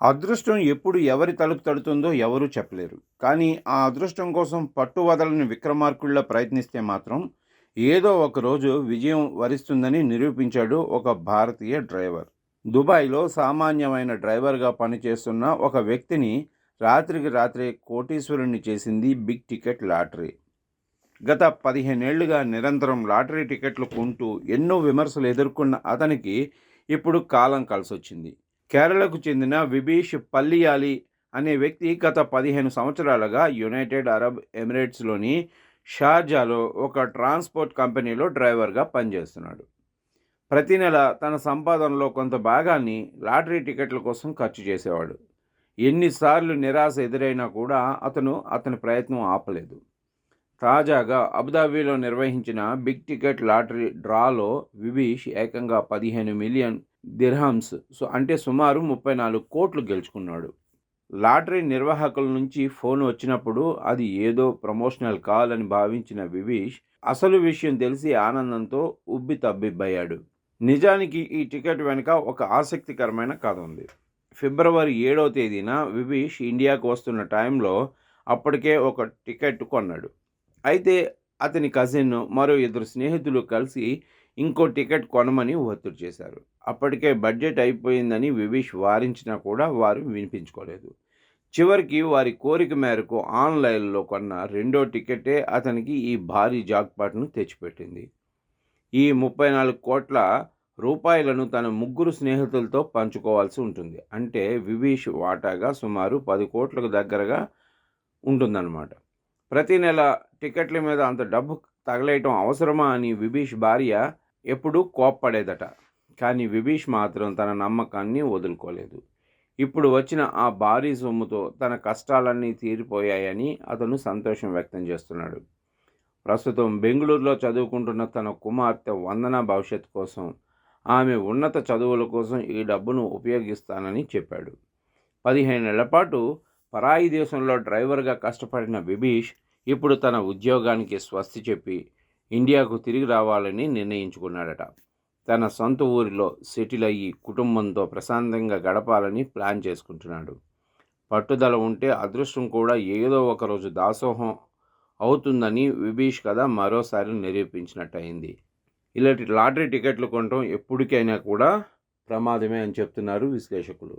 అదృష్టం ఎప్పుడు ఎవరి తలుపు తడుతుందో ఎవరూ చెప్పలేరు. కానీ ఆ అదృష్టం కోసం పట్టు వదలని విక్రమార్కుడిలా ప్రయత్నిస్తే మాత్రం ఏదో ఒక రోజు విజయం వరిస్తుందని నిరూపించాడు ఒక భారతీయ డ్రైవర్. దుబాయ్‌లో సామాన్యమైన డ్రైవర్‌గా పనిచేస్తున్న ఒక వ్యక్తిని రాత్రికి రాత్రే కోటీశ్వరుడిని చేసింది బిగ్ టికెట్ లాటరీ. గత 15 ఏళ్లుగా నిరంతరం లాటరీ టికెట్లు కొంటూ ఎన్నో విమర్శలు ఎదుర్కొన్న అతనికి ఇప్పుడు కాలం కలిసొచ్చింది. కేరళకు చెందిన విభీష్ పల్లియాలి అనే వ్యక్తి గత 15 సంవత్సరాలుగా యునైటెడ్ అరబ్ ఎమిరేట్స్‌లోని షార్జాలో ఒక ట్రాన్స్‌పోర్ట్ కంపెనీలో డ్రైవర్‌గా పనిచేస్తున్నాడు. ప్రతి నెల తన సంపాదనలో కొంత భాగాన్ని లాటరీ టికెట్ల కోసం ఖర్చు చేసేవాడు. ఎన్నిసార్లు నిరాశ ఎదురైనా కూడా అతని ప్రయత్నం ఆపలేదు. తాజాగా అబుదాబిలో నిర్వహించిన బిగ్ టికెట్ లాటరీ డ్రాలో విభీష్ ఏకంగా 15 మిలియన్ దిర్హమ్స్ అంటే సుమారు 34 కోట్లు గెలుచుకున్నాడు. లాటరీ నిర్వాహకుల నుంచి ఫోన్ వచ్చినప్పుడు అది ఏదో ప్రమోషనల్ కాల్ అని భావించిన విభీష్ అసలు విషయం తెలిసి ఆనందంతో ఉబ్బి తబ్బిబ్బయ్యాడు. నిజానికి ఈ టికెట్ వెనుక ఒక ఆసక్తికరమైన కథ ఉంది. ఫిబ్రవరి 7వ తేదీన విభీష్ ఇండియాకు వస్తున్న టైంలో అప్పటికే ఒక టికెట్ కొన్నాడు. అయితే అతని కజిన్ మరో 2 స్నేహితులు కలిసి ఇంకో టికెట్ కొనమని ఒత్తిడి చేశారు. అప్పటికే బడ్జెట్ అయిపోయిందని విభీష్ వారించినా కూడా వారు వినిపించుకోలేదు. చివరికి వారి కోరిక మేరకు ఆన్లైన్లో కొన్న రెండో టికెటే అతనికి ఈ భారీ జాక్పాట్ను తెచ్చిపెట్టింది. ఈ 34 కోట్ల రూపాయలను తన ముగ్గురు స్నేహితులతో పంచుకోవాల్సి ఉంటుంది. అంటే విభీష్ వాటాగా సుమారు 10 కోట్లకు దగ్గరగా ఉంటుందన్నమాట. ప్రతి నెల టికెట్ల మీద అంత డబ్బు తగలేయటం అవసరమా అని విభీష్ భార్య ఎప్పుడూ కోప్పడేదట. కానీ విభీష్ మాత్రం తన నమ్మకాన్ని వదులుకోలేదు. ఇప్పుడు వచ్చిన ఆ భారీ సొమ్ముతో తన కష్టాలన్నీ తీరిపోయాయని అతను సంతోషం వ్యక్తం చేస్తున్నాడు. ప్రస్తుతం బెంగళూరులో చదువుకుంటున్న తన కుమార్తె వందన భవిష్యత్తు కోసం, ఆమె ఉన్నత చదువుల కోసం ఈ డబ్బును ఉపయోగిస్తానని చెప్పాడు. 15 ఏళ్ల పాటు పరాయి దేశంలో డ్రైవర్గా కష్టపడిన విభీష్ ఇప్పుడు తన ఉద్యోగానికి స్వస్తి చెప్పి ఇండియాకు తిరిగి రావాలని నిర్ణయించుకున్నాడట. తన సొంత ఊరిలో సెటిల్ అయ్యి కుటుంబంతో ప్రశాంతంగా గడపాలని ప్లాన్ చేసుకుంటున్నాడు. పట్టుదల ఉంటే అదృష్టం కూడా ఏదో ఒకరోజు దాసోహం అవుతుందని విభీష్ కథ మరోసారి నిరూపించినట్టయింది. ఇలాంటి లాటరీ టికెట్లు కొనడం ఎప్పటికైనా కూడా ప్రమాదమే అని చెప్తున్నారు విశ్లేషకులు.